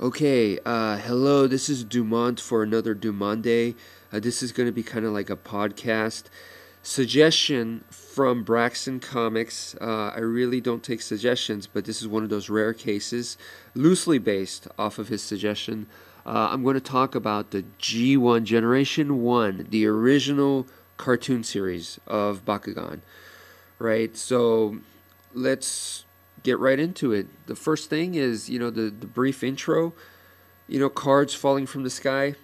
Okay, hello, this is Dumont for another Dumont Day. This is going to be kind of like a podcast suggestion from Braxton Comics. I really don't take suggestions, but this is one of those rare cases, loosely based off of his suggestion. I'm going to talk about the G1 Generation 1, the original cartoon series of Bakugan. Right, so let's get right into it. The first thing is, the brief intro, cards falling from the sky.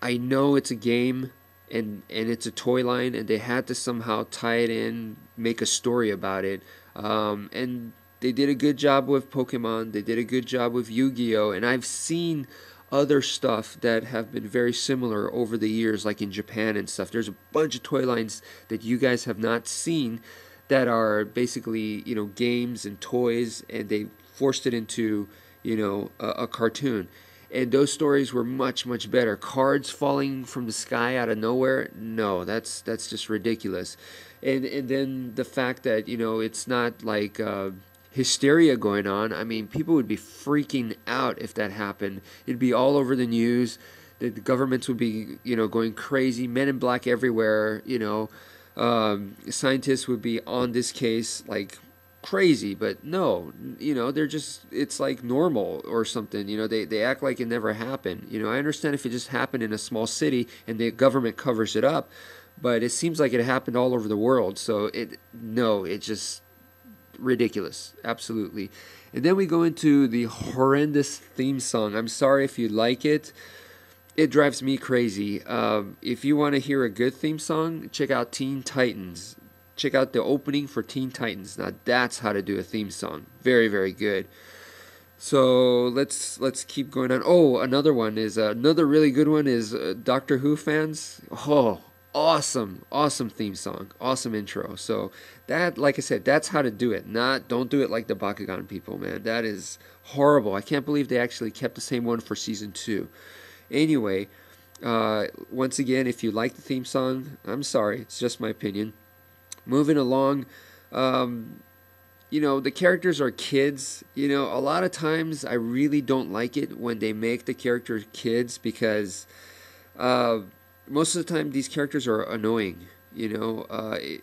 I know it's a game and it's a toy line, and they had to somehow tie it in, make a story about it. And they did a good job with Pokemon. They did a good job with Yu-Gi-Oh! And I've seen other stuff that have been very similar over the years, like in Japan and stuff. There's a bunch of toy lines that you guys have not seen that are basically, games and toys, and they forced it into, a cartoon. And those stories were much, much better. Cards falling from the sky out of nowhere, no, that's just ridiculous. And then the fact that, it's not like hysteria going on. I mean, people would be freaking out if that happened. It'd be all over the news. The governments would be, going crazy. Men in black everywhere, scientists would be on this case like crazy, but no, they're just, it's like normal or something. They act like it never happened. I understand if it just happened in a small city and the government covers it up, but it seems like it happened all over the world. So it's just ridiculous, absolutely. And then we go into the horrendous theme song. I'm sorry if you like it. It drives me crazy. If you want to hear a good theme song, check out Teen Titans. Check out the opening for Teen Titans. Now that's how to do a theme song. Very, very good. So let's keep going on. Oh, another really good one is Doctor Who fans. Oh, awesome theme song, awesome intro. So that, like I said, that's how to do it. Don't do it like the Bakugan people, man. That is horrible. I can't believe they actually kept the same one for season 2. Anyway, once again, if you like the theme song, I'm sorry, it's just my opinion. Moving along, the characters are kids. A lot of times I really don't like it when they make the characters kids because most of the time these characters are annoying. In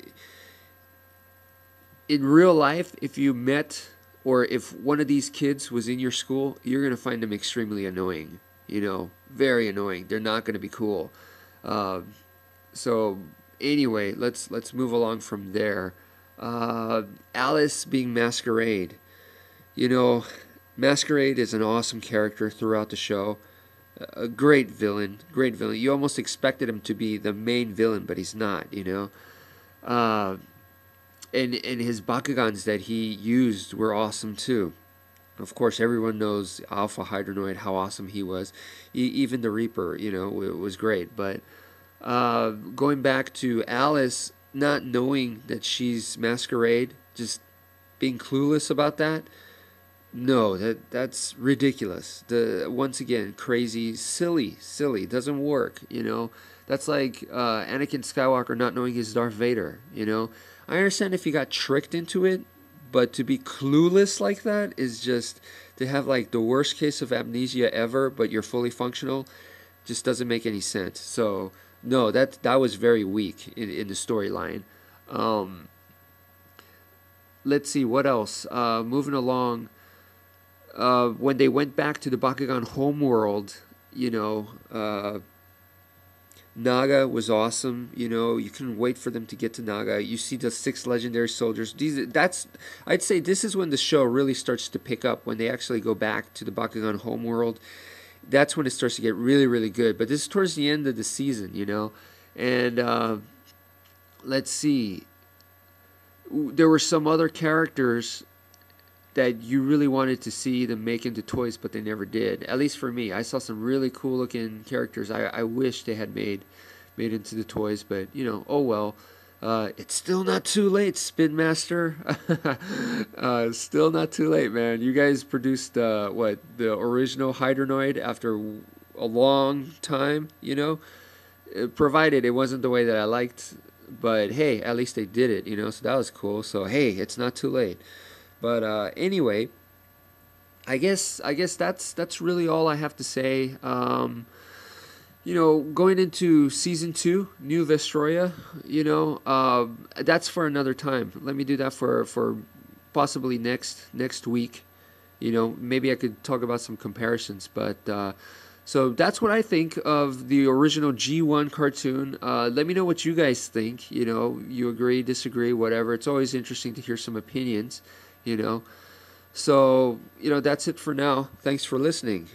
real life, if you met or if one of these kids was in your school, you're going to find them extremely annoying. Very annoying. They're not going to be cool. So anyway, let's move along from there. Alice being Masquerade. Masquerade is an awesome character throughout the show. A great villain. You almost expected him to be the main villain, but he's not. And his Bakugans that he used were awesome too. Of course, everyone knows Alpha Hydronoid, how awesome he was. Even the Reaper, it was great. But going back to Alice not knowing that she's Masquerade, just being clueless about that, no, that's ridiculous. Once again, crazy, silly, doesn't work. That's like Anakin Skywalker not knowing he's Darth Vader. I understand if you got tricked into it. But to be clueless like that is just to have like the worst case of amnesia ever, but you're fully functional, just doesn't make any sense. So no, that was very weak in the storyline. Let's see what else. Moving along, when they went back to the Bakugan homeworld, Naga was awesome. You couldn't wait for them to get to Naga. You see the 6 legendary soldiers. I'd say this is when the show really starts to pick up, when they actually go back to the Bakugan homeworld. That's when it starts to get really, really good. But this is towards the end of the season, And let's see. There were some other characters that you really wanted to see them make into toys, but they never did. At least for me, I saw some really cool looking characters I wish they had made into the toys, but oh well. It's still not too late, Spin Master. Still not too late, man. You guys produced the original Hydronoid after a long time, provided it wasn't the way that I liked, but hey, at least they did it, so that was cool. So hey, it's not too late. But anyway, I guess that's really all I have to say. Going into season two, New Vestroya, that's for another time. Let me do that for possibly next week. Maybe I could talk about some comparisons, but so that's what I think of the original G1 cartoon. Let me know what you guys think. You agree, disagree, whatever. It's always interesting to hear some opinions. So that's it for now. Thanks for listening.